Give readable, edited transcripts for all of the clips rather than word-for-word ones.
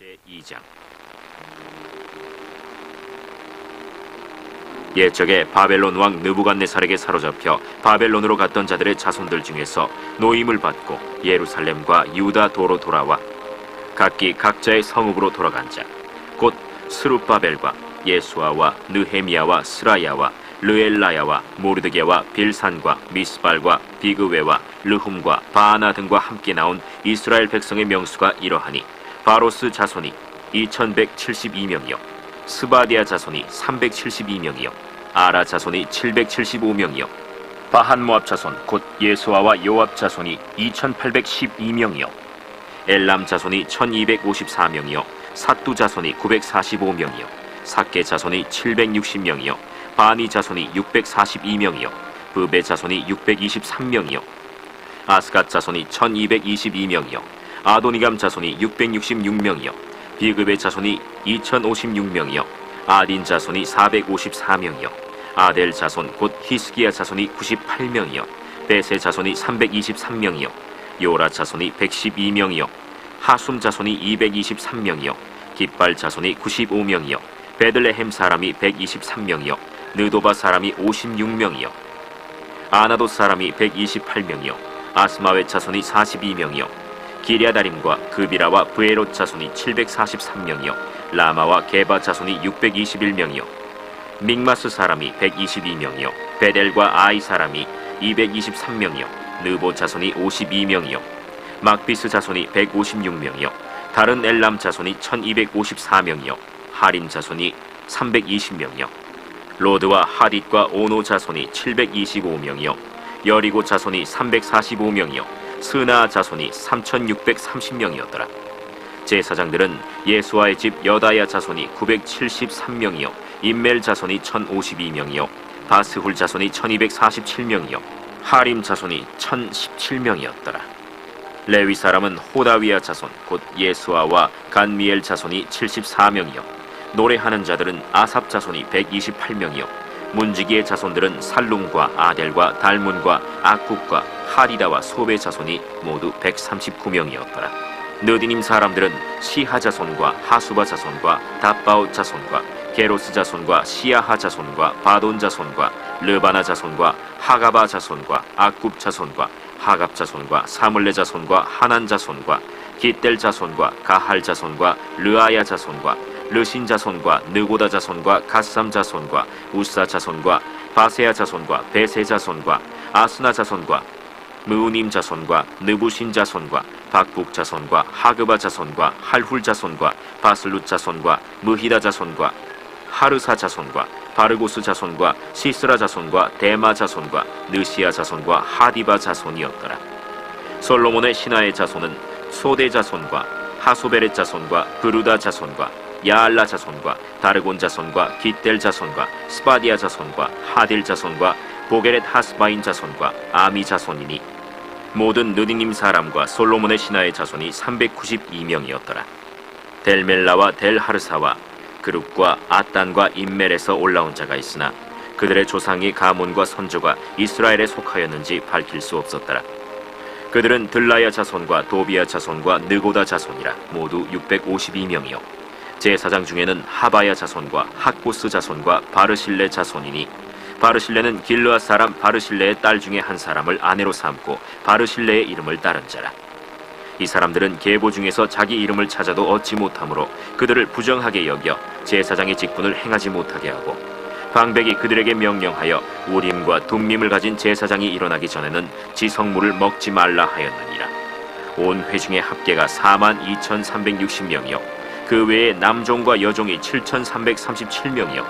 제2장. 옛적에 바벨론 왕 느부갓네살에게 사로잡혀 바벨론으로 갔던 자들의 자손들 중에서 노임을 받고 예루살렘과 유다 도로 돌아와 각기 각자의 성읍으로 돌아간 자, 곧 스룹바벨과 예수아와 느헤미야와 스라야와 르엘라야와 모르드게와 빌산과 미스발과 비그웨와 르훔과 바아나 등과 함께 나온 이스라엘 백성의 명수가 이러하니, 바로스 자손이 2172명이요 스바디아 자손이 372명이요 아라 자손이 775명이요 바한 모압 자손 곧 예수아와 요압 자손이 2812명이요 엘람 자손이 1254명이요 삿두 자손이 945명이요 삭게 자손이 760명이요 바니 자손이 642명이요 브베 자손이 623명이요 아스갓 자손이 1222명이요 아도니감 자손이 666명이요 비그베 자손이 2056명이요 아딘 자손이 454명이요 아델 자손 곧 히스기야 자손이 98명이요 베세 자손이 323명이요 요라 자손이 112명이요 하숨 자손이 223명이요 깃발 자손이 95명이요 베들레헴 사람이 123명이요 느도바 사람이 56명이요 아나도 사람이 128명이요 아스마웨 자손이 42명이요 기랴다림과 그비라와 브에롯 자손이 743명이요 라마와 게바 자손이 621명이요 믹마스 사람이 122명이요 베델과 아이 사람이 223명이요 느보 자손이 52명이요 막비스 자손이 156명이요 다른 엘람 자손이 1254명이요 하림 자손이 320명이요 로드와 하딧과 오노 자손이 725명이요 여리고 자손이 345명이요 스나 자손이 3630명이었더라. 제사장들은 예수아의 집 여다야 자손이 973명이요 임멜 자손이 1052명이요 바스훌 자손이 1247명이요 하림 자손이 1017명이었더라. 레위 사람은 호다위야 자손 곧 예수아와 간미엘 자손이 74명이요 노래하는 자들은 아삽 자손이 128명이요 문지기의 자손들은 살룸과 아델과 달문과 악국과 하리다와 소베 자손이 모두 139명이었더라. 느디님 사람들은 시하 자손과 하수바 자손과 답바옷 자손과 게로스 자손과 시야하 자손과 바돈 자손과 르바나 자손과 하가바 자손과 악굽 자손과 하갑 자손과 사물레 자손과 하난 자손과 기델 자손과 가할 자손과 르아야 자손과 르신 자손과 느고다 자손과 갓삼 자손과 우사 자손과 바세아 자손과 베세 자손과 아스나 자손과 무우님 자손과 느부신 자손과 박북 자손과 하그바 자손과 할훌 자손과 바슬룻 자손과 무히다 자손과 하르사 자손과 바르고스 자손과 시스라 자손과 데마 자손과 느시아 자손과 하디바 자손이었더라. 솔로몬의 신하의 자손은 소대 자손과 하소베렛 자손과 브루다 자손과 야알라 자손과 다르곤 자손과 깃델 자손과 스바디아 자손과 하딜 자손과 보게렛 하스바인 자손과 아미 자손이니 모든 느디님 사람과 솔로몬의 신하의 자손이 392명이었더라. 델멜라와 델하르사와 그룹과 아단과 임멜에서 올라온 자가 있으나 그들의 조상이 가문과 선조가 이스라엘에 속하였는지 밝힐 수 없었더라. 그들은 들라야 자손과 도비야 자손과 느고다 자손이라 모두 652명이요 제사장 중에는 하바야 자손과 학보스 자손과 바르실레 자손이니 바르실레는 길르앗 사람 바르실레의 딸 중에 한 사람을 아내로 삼고 바르실레의 이름을 따른 자라. 이 사람들은 계보 중에서 자기 이름을 찾아도 얻지 못하므로 그들을 부정하게 여겨 제사장의 직분을 행하지 못하게 하고 방백이 그들에게 명령하여 우림과 둠밈을 가진 제사장이 일어나기 전에는 지성물을 먹지 말라 하였느니라. 온 회중의 합계가 42,360명이요 그 외에 남종과 여종이 7,337명이요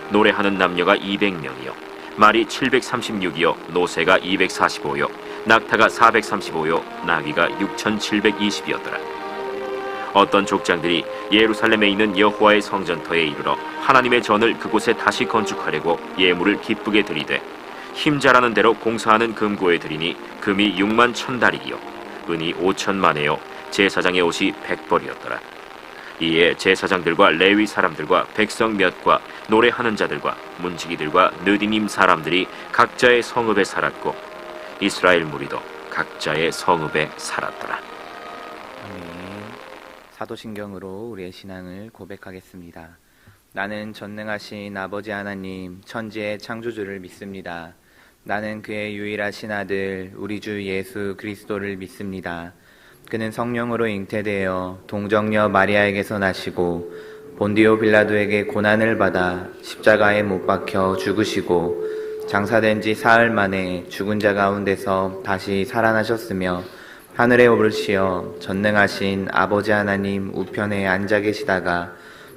노래하는 남녀가 200명이요 말이 736이요 노새가 245요 낙타가 435요 나귀가 6,720이었더라. 어떤 족장들이 예루살렘에 있는 여호와의 성전터에 이르러 하나님의 전을 그곳에 다시 건축하려고 예물을 기쁘게 드리되 힘자라는 대로 공사하는 금고에 드리니 금이 6만 1,000달이요 은이 5,000만에요 제사장의 옷이 100벌이었더라. 이에 제사장들과 레위 사람들과 백성 몇과 노래하는 자들과 문지기들과 느디님 사람들이 각자의 성읍에 살았고 이스라엘 무리도 각자의 성읍에 살았더라. 사도신경으로 우리의 신앙을 고백하겠습니다. 나는 전능하신 아버지 하나님, 천지의 창조주를 믿습니다. 나는 그의 유일하신 아들, 우리 주 예수 그리스도를 믿습니다. 그는 성령으로 잉태되어 동정녀 마리아에게서 나시고 본디오 빌라도에게 고난을 받아 십자가에 못 박혀 죽으시고 장사된 지 사흘 만에 죽은 자 가운데서 다시 살아나셨으며 하늘에 오르시어 전능하신 아버지 하나님 우편에 앉아 계시다가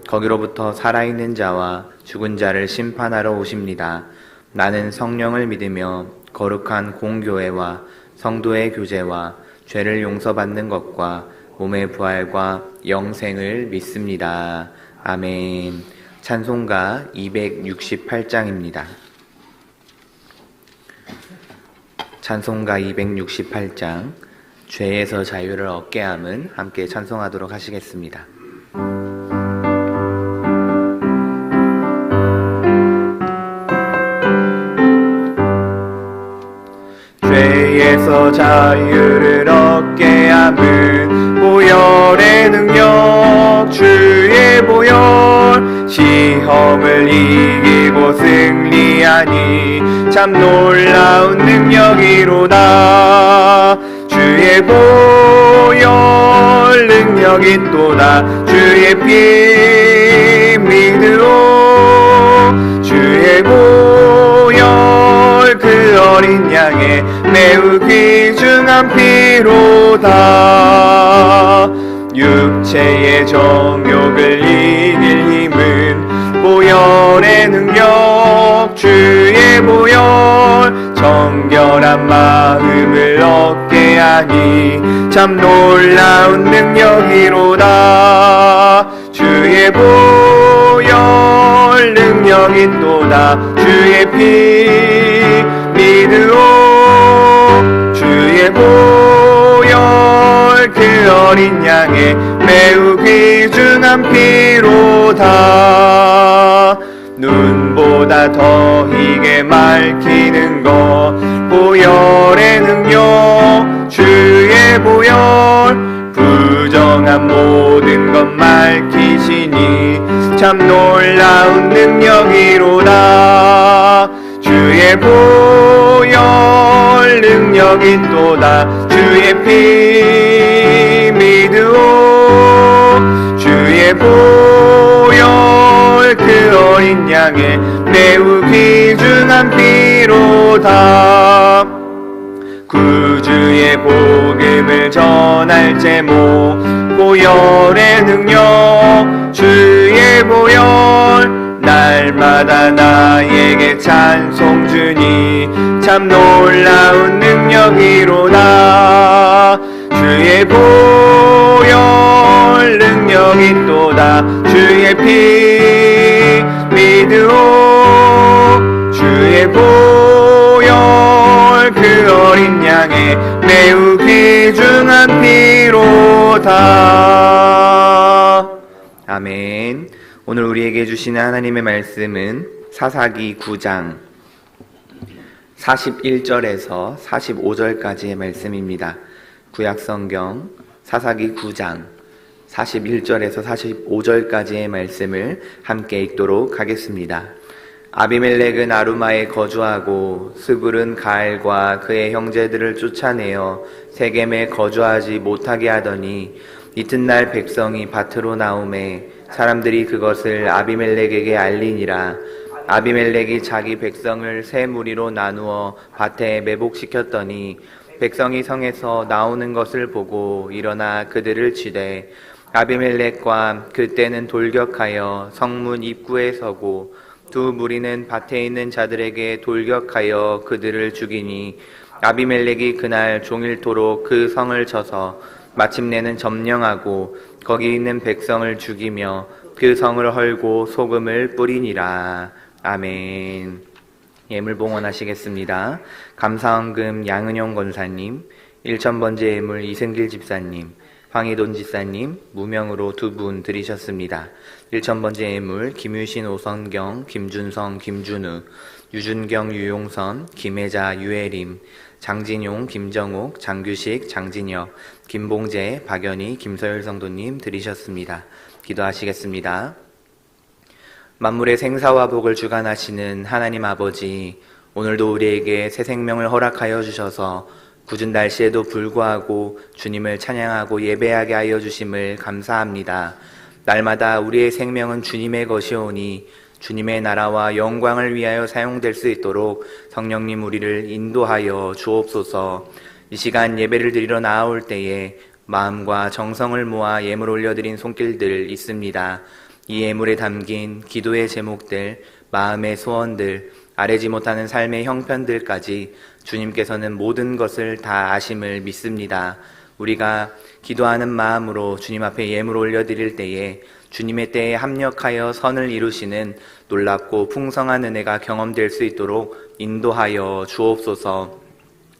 거기로부터 살아있는 자와 죽은 자를 심판하러 오십니다. 나는 성령을 믿으며 거룩한 공교회와 성도의 교제와 죄를 용서받는 것과 몸의 부활과 영생을 믿습니다. 아멘. 찬송가 268장입니다. 찬송가 268장 죄에서 자유를 얻게 함은 함께 찬송하도록 하시겠습니다. 죄에서 자유를 얻게 함은 보혈의 능력 주의 보혈 시험을 이기고 승리하니 참 놀라운 능력이로다. 주의 보혈 능력이 있도다. 주의 피 믿으오. 주의 보혈 그 어린 양의 매우 귀중한 피로다. 육체의 정욕을 이길 힘은 보혈의 능력 주의 보혈 정결한 마음을 얻게 하니 참 놀라운 능력이로다. 주의 보혈 능력이 있도다. 주의 피 믿으오. 주의 보혈 그 어린 양의 매우 귀중한 피로다. 눈보다 더 희게 맑히는 것 보혈의 능력 주의 보혈 부정한 모든 것 맑히시니 참 놀라운 능력이로다. 주의 보혈 능력이 있도다. 주의 피 믿으오. 주의 보혈 그 어린 양의 매우 귀중한 피로다. 구주의 복음을 전할 제목 보혈의 능력 주의 보혈 날마다 나에게 찬송 주니 참 놀라운 능력이로다. 주의 보혈 능력이 있도다. 주의 피 믿으오. 주의 보혈 그 어린 양의 매우 귀중한 피로다. 아멘. 오늘 우리에게 주시는 하나님의 말씀은 사사기 9장 41절에서 45절까지의 말씀입니다. 구약성경 사사기 9장 41절에서 45절까지의 말씀을 함께 읽도록 하겠습니다. 아비멜렉은 아루마에 거주하고 스불은 가알과 그의 형제들을 쫓아내어 세겜에 거주하지 못하게 하더니 이튿날 백성이 밭으로 나오매 사람들이 그것을 아비멜렉에게 알리니라. 아비멜렉이 자기 백성을 세 무리로 나누어 밭에 매복시켰더니 백성이 성에서 나오는 것을 보고 일어나 그들을 치되 아비멜렉과 그때는 돌격하여 성문 입구에 서고 두 무리는 밭에 있는 자들에게 돌격하여 그들을 죽이니 아비멜렉이 그날 종일토록 그 성을 쳐서 마침내는 점령하고 거기 있는 백성을 죽이며 그 성을 헐고 소금을 뿌리니라. 아멘. 예물 봉헌하시겠습니다. 감사헌금 양은영 권사님, 1000번째 예물 이승길 집사님, 황희돈 집사님 무명으로 2분 드리셨습니다. 1000번째 예물 김유신 오선경 김준성 김준우 유준경 유용선 김혜자 유혜림 장진용, 김정욱, 장규식, 장진혁, 김봉재, 박연희, 김서율 성도님 들으셨습니다. 기도하시겠습니다. 만물의 생사와 복을 주관하시는 하나님 아버지, 오늘도 우리에게 새 생명을 허락하여 주셔서 굳은 날씨에도 불구하고 주님을 찬양하고 예배하게 하여 주심을 감사합니다. 날마다 우리의 생명은 주님의 것이오니 주님의 나라와 영광을 위하여 사용될 수 있도록 성령님 우리를 인도하여 주옵소서. 이 시간 예배를 드리러 나아올 때에 마음과 정성을 모아 예물 올려드린 손길들 있습니다. 이 예물에 담긴 기도의 제목들, 마음의 소원들, 아뢰지 못하는 삶의 형편들까지 주님께서는 모든 것을 다 아심을 믿습니다. 우리가 기도하는 마음으로 주님 앞에 예물 올려드릴 때에 주님의 때에 합력하여 선을 이루시는 놀랍고 풍성한 은혜가 경험될 수 있도록 인도하여 주옵소서.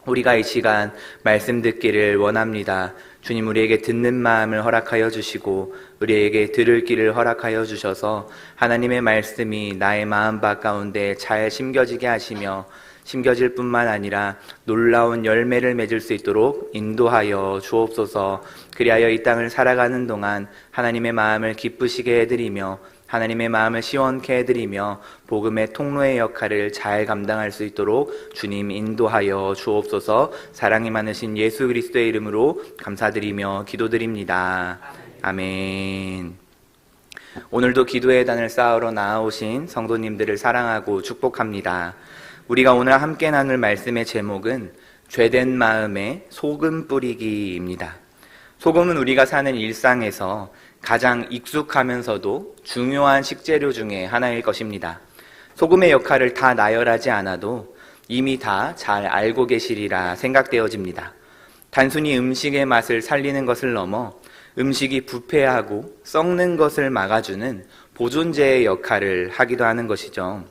우리가 이 시간 말씀 듣기를 원합니다. 주님 우리에게 듣는 마음을 허락하여 주시고 우리에게 들을 길을 허락하여 주셔서 하나님의 말씀이 나의 마음밭 가운데 잘 심겨지게 하시며 심겨질 뿐만 아니라 놀라운 열매를 맺을 수 있도록 인도하여 주옵소서. 그리하여 이 땅을 살아가는 동안 하나님의 마음을 기쁘시게 해드리며 하나님의 마음을 시원케 해드리며 복음의 통로의 역할을 잘 감당할 수 있도록 주님 인도하여 주옵소서. 사랑이 많으신 예수 그리스도의 이름으로 감사드리며 기도드립니다. 아멘. 오늘도 기도의 단을 쌓으러 나아오신 성도님들을 사랑하고 축복합니다. 우리가 오늘 함께 나눌 말씀의 제목은 죄된 마음에 소금 뿌리기입니다. 소금은 우리가 사는 일상에서 가장 익숙하면서도 중요한 식재료 중에 하나일 것입니다. 소금의 역할을 다 나열하지 않아도 이미 다 잘 알고 계시리라 생각되어집니다. 단순히 음식의 맛을 살리는 것을 넘어 음식이 부패하고 썩는 것을 막아주는 보존제의 역할을 하기도 하는 것이죠.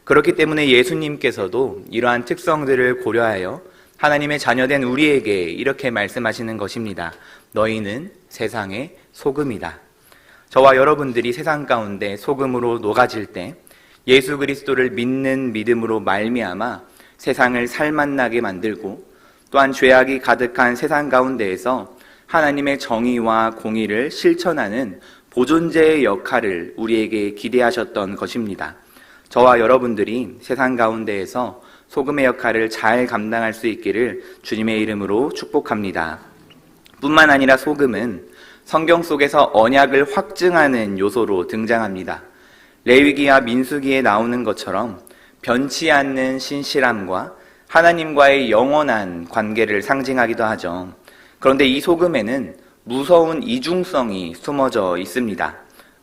그렇기 때문에 예수님께서도 이러한 특성들을 고려하여 하나님의 자녀된 우리에게 이렇게 말씀하시는 것입니다. 너희는 세상의 소금이다. 저와 여러분들이 세상 가운데 소금으로 녹아질 때 예수 그리스도를 믿는 믿음으로 말미암아 세상을 살맛나게 만들고 또한 죄악이 가득한 세상 가운데에서 하나님의 정의와 공의를 실천하는 보존제의 역할을 우리에게 기대하셨던 것입니다. 저와 여러분들이 세상 가운데에서 소금의 역할을 잘 감당할 수 있기를 주님의 이름으로 축복합니다. 뿐만 아니라 소금은 성경 속에서 언약을 확증하는 요소로 등장합니다. 레위기와 민수기에 나오는 것처럼 변치 않는 신실함과 하나님과의 영원한 관계를 상징하기도 하죠. 그런데 이 소금에는 무서운 이중성이 숨어져 있습니다.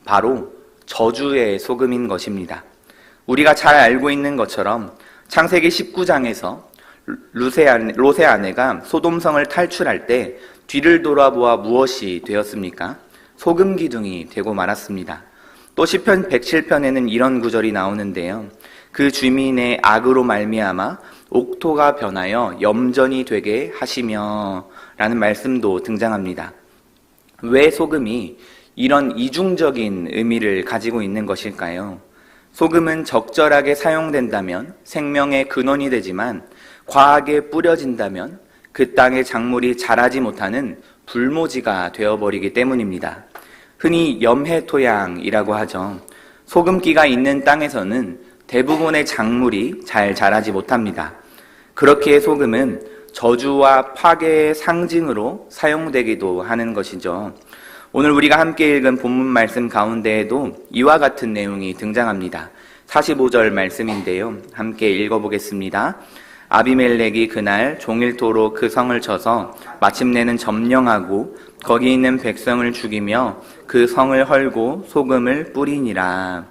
바로 저주의 소금인 것입니다. 우리가 잘 알고 있는 것처럼 창세기 19장에서 롯의 아내가 소돔성을 탈출할 때 뒤를 돌아보아 무엇이 되었습니까? 소금 기둥이 되고 말았습니다. 또 시편 107편에는 이런 구절이 나오는데요. 그 주민의 악으로 말미암아 옥토가 변하여 염전이 되게 하시며 라는 말씀도 등장합니다. 왜 소금이 이런 이중적인 의미를 가지고 있는 것일까요? 소금은 적절하게 사용된다면 생명의 근원이 되지만 과하게 뿌려진다면 그 땅의 작물이 자라지 못하는 불모지가 되어버리기 때문입니다. 흔히 염해토양이라고 하죠. 소금기가 있는 땅에서는 대부분의 작물이 잘 자라지 못합니다. 그렇기에 소금은 저주와 파괴의 상징으로 사용되기도 하는 것이죠. 오늘 우리가 함께 읽은 본문 말씀 가운데에도 이와 같은 내용이 등장합니다. 45절 말씀인데요. 함께 읽어보겠습니다. 아비멜렉이 그날 종일토록 그 성을 쳐서 마침내는 점령하고 거기 있는 백성을 죽이며 그 성을 헐고 소금을 뿌리니라.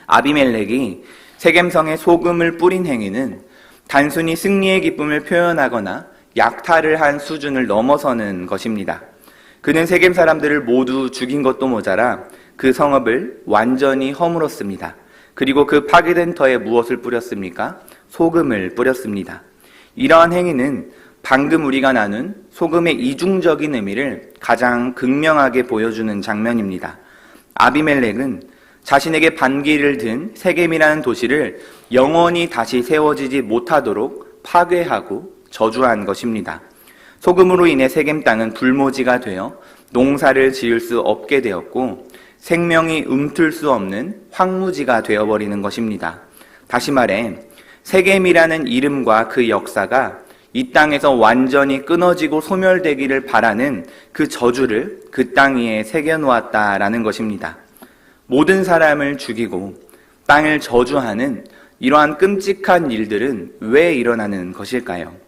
아비멜렉이 세겜성에 소금을 뿌린 행위는 단순히 승리의 기쁨을 표현하거나 약탈을 한 수준을 넘어서는 것입니다. 그는 세겜 사람들을 모두 죽인 것도 모자라 그 성읍을 완전히 허물었습니다. 그리고 그 파괴된 터에 무엇을 뿌렸습니까? 소금을 뿌렸습니다. 이러한 행위는 방금 우리가 나눈 소금의 이중적인 의미를 가장 극명하게 보여주는 장면입니다. 아비멜렉은 자신에게 반기를 든 세겜이라는 도시를 영원히 다시 세워지지 못하도록 파괴하고 저주한 것입니다. 소금으로 인해 세겜 땅은 불모지가 되어 농사를 지을 수 없게 되었고 생명이 움틀 수 없는 황무지가 되어버리는 것입니다. 다시 말해 세겜이라는 이름과 그 역사가 이 땅에서 완전히 끊어지고 소멸되기를 바라는 그 저주를 그 땅 위에 새겨놓았다라는 것입니다. 모든 사람을 죽이고 땅을 저주하는 이러한 끔찍한 일들은 왜 일어나는 것일까요?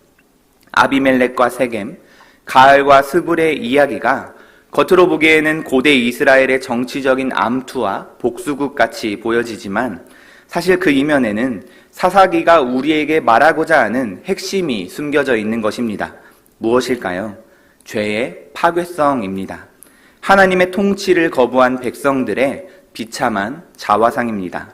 아비멜렉과 세겜, 가알과 스불의 이야기가 겉으로 보기에는 고대 이스라엘의 정치적인 암투와 복수국 같이 보여지지만 사실 그 이면에는 사사기가 우리에게 말하고자 하는 핵심이 숨겨져 있는 것입니다. 무엇일까요? 죄의 파괴성입니다. 하나님의 통치를 거부한 백성들의 비참한 자화상입니다.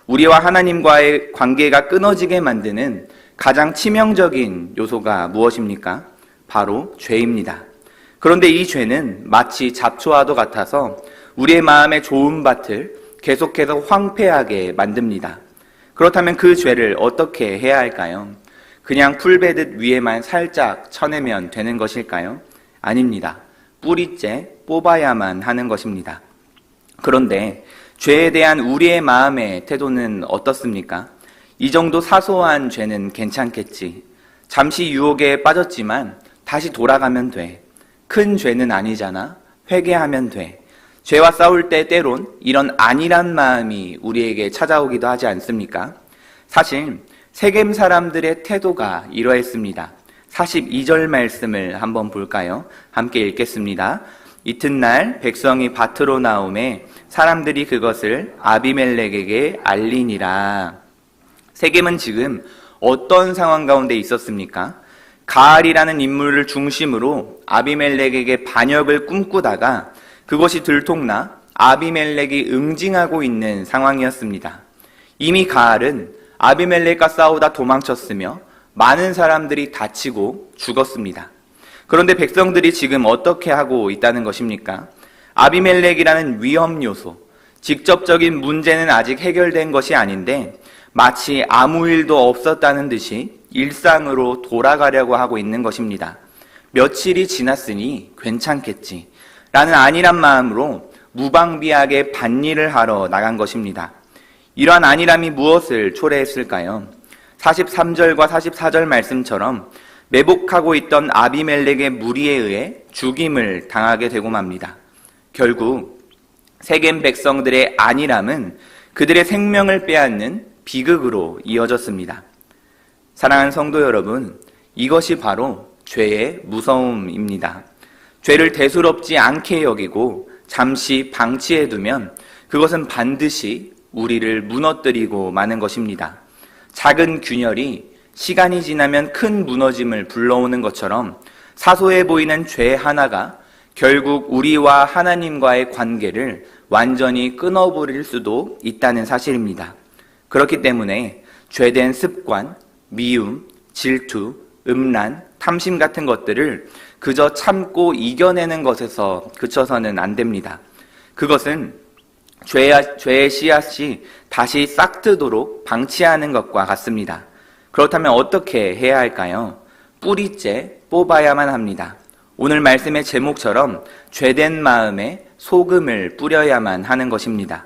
우리와 하나님과의 관계가 끊어지게 만드는 가장 치명적인 요소가 무엇입니까? 바로 죄입니다. 그런데 이 죄는 마치 잡초와도 같아서 우리의 마음의 좋은 밭을 계속해서 황폐하게 만듭니다. 그렇다면 그 죄를 어떻게 해야 할까요? 그냥 풀베듯 위에만 살짝 쳐내면 되는 것일까요? 아닙니다. 뿌리째 뽑아야만 하는 것입니다. 그런데 죄에 대한 우리의 마음의 태도는 어떻습니까? 이 정도 사소한 죄는 괜찮겠지. 잠시 유혹에 빠졌지만 다시 돌아가면 돼. 큰 죄는 아니잖아. 회개하면 돼. 죄와 싸울 때 때론 이런 안일한 마음이 우리에게 찾아오기도 하지 않습니까? 사실 세겜 사람들의 태도가 이러했습니다. 42절 말씀을 한번 볼까요? 함께 읽겠습니다. 이튿날 백성이 밭으로 나오매 사람들이 그것을 아비멜렉에게 알리니라. 세겜은 지금 어떤 상황 가운데 있었습니까? 가알이라는 인물을 중심으로 아비멜렉에게 반역을 꿈꾸다가 그것이 들통나 아비멜렉이 응징하고 있는 상황이었습니다. 이미 가알은 아비멜렉과 싸우다 도망쳤으며 많은 사람들이 다치고 죽었습니다. 그런데 백성들이 지금 어떻게 하고 있다는 것입니까? 아비멜렉이라는 위험 요소, 직접적인 문제는 아직 해결된 것이 아닌데 마치 아무 일도 없었다는 듯이 일상으로 돌아가려고 하고 있는 것입니다. 며칠이 지났으니 괜찮겠지 라는 안일한 마음으로 무방비하게 밭일을 하러 나간 것입니다. 이러한 안일함이 무엇을 초래했을까요? 43절과 44절 말씀처럼 매복하고 있던 아비멜렉의 무리에 의해 죽임을 당하게 되고 맙니다. 결국 세겜 백성들의 안일함은 그들의 생명을 빼앗는 비극으로 이어졌습니다. 사랑하는 성도 여러분, 이것이 바로 죄의 무서움입니다. 죄를 대수롭지 않게 여기고 잠시 방치해두면 그것은 반드시 우리를 무너뜨리고 마는 것입니다. 작은 균열이 시간이 지나면 큰 무너짐을 불러오는 것처럼 사소해 보이는 죄 하나가 결국 우리와 하나님과의 관계를 완전히 끊어버릴 수도 있다는 사실입니다. 그렇기 때문에 죄된 습관, 미움, 질투, 음란, 탐심 같은 것들을 그저 참고 이겨내는 것에서 그쳐서는 안 됩니다. 그것은 죄의 씨앗이 다시 싹트도록 방치하는 것과 같습니다. 그렇다면 어떻게 해야 할까요? 뿌리째 뽑아야만 합니다. 오늘 말씀의 제목처럼 죄된 마음에 소금을 뿌려야만 하는 것입니다.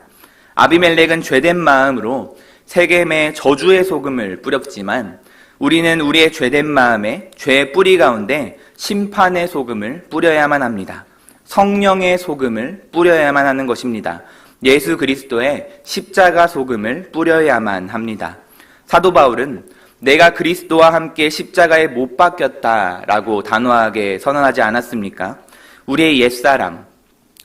아비멜렉은 죄된 마음으로 세겜에 저주의 소금을 뿌렸지만 우리는 우리의 죄된 마음에 죄의 뿌리 가운데 심판의 소금을 뿌려야만 합니다. 성령의 소금을 뿌려야만 하는 것입니다. 예수 그리스도의 십자가 소금을 뿌려야만 합니다. 사도 바울은 내가 그리스도와 함께 십자가에 못 박혔다라고 단호하게 선언하지 않았습니까? 우리의 옛사람,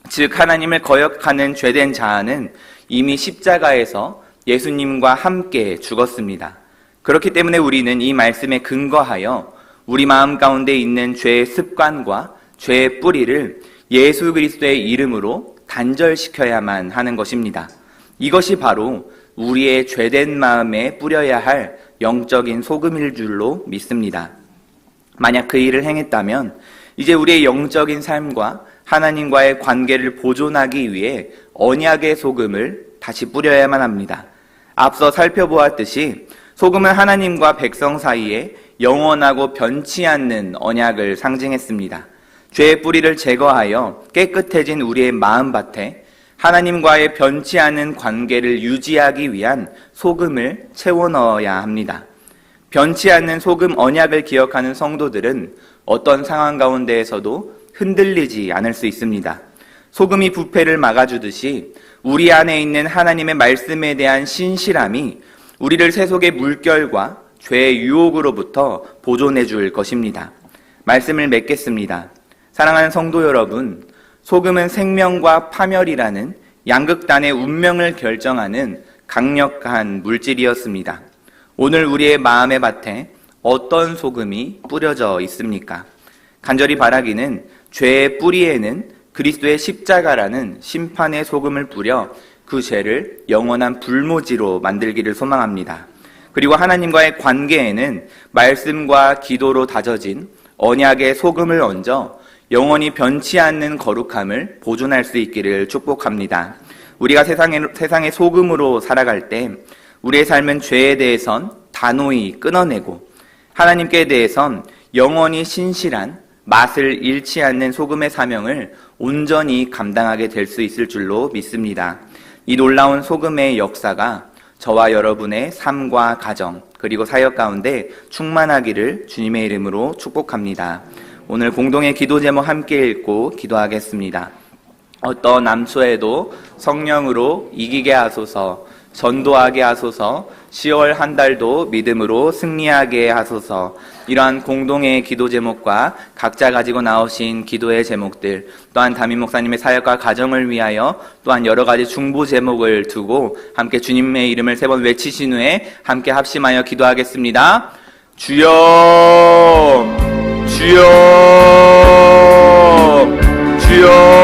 즉 하나님을 거역하는 죄된 자아는 이미 십자가에서 예수님과 함께 죽었습니다. 그렇기 때문에 우리는 이 말씀에 근거하여 우리 마음 가운데 있는 죄의 습관과 죄의 뿌리를 예수 그리스도의 이름으로 단절시켜야만 하는 것입니다. 이것이 바로 우리의 죄된 마음에 뿌려야 할 영적인 소금일 줄로 믿습니다. 만약 그 일을 행했다면 이제 우리의 영적인 삶과 하나님과의 관계를 보존하기 위해 언약의 소금을 다시 뿌려야만 합니다. 앞서 살펴보았듯이 소금은 하나님과 백성 사이에 영원하고 변치 않는 언약을 상징했습니다. 죄의 뿌리를 제거하여 깨끗해진 우리의 마음밭에 하나님과의 변치 않은 관계를 유지하기 위한 소금을 채워 넣어야 합니다. 변치 않는 소금 언약을 기억하는 성도들은 어떤 상황 가운데에서도 흔들리지 않을 수 있습니다. 소금이 부패를 막아주듯이 우리 안에 있는 하나님의 말씀에 대한 신실함이 우리를 세속의 물결과 죄의 유혹으로부터 보존해 줄 것입니다. 말씀을 맺겠습니다. 사랑하는 성도 여러분, 소금은 생명과 파멸이라는 양극단의 운명을 결정하는 강력한 물질이었습니다. 오늘 우리의 마음의 밭에 어떤 소금이 뿌려져 있습니까? 간절히 바라기는 죄의 뿌리에는 그리스도의 십자가라는 심판의 소금을 뿌려 그 죄를 영원한 불모지로 만들기를 소망합니다. 그리고 하나님과의 관계에는 말씀과 기도로 다져진 언약의 소금을 얹어 영원히 변치 않는 거룩함을 보존할 수 있기를 축복합니다. 우리가 세상의 소금으로 살아갈 때 우리의 삶은 죄에 대해선 단호히 끊어내고 하나님께 대해선 영원히 신실한 맛을 잃지 않는 소금의 사명을 온전히 감당하게 될 수 있을 줄로 믿습니다. 이 놀라운 소금의 역사가 저와 여러분의 삶과 가정 그리고 사역 가운데 충만하기를 주님의 이름으로 축복합니다. 오늘 공동의 기도 제목 함께 읽고 기도하겠습니다. 어떤 남초에도 성령으로 이기게 하소서, 전도하게 하소서, 10월 한 달도 믿음으로 승리하게 하소서. 이러한 공동의 기도 제목과 각자 가지고 나오신 기도의 제목들, 또한 담임 목사님의 사역과 가정을 위하여 또한 여러 가지 중보 제목을 두고 함께 주님의 이름을 3번 외치신 후에 함께 합심하여 기도하겠습니다. 주여, 주여, 주여.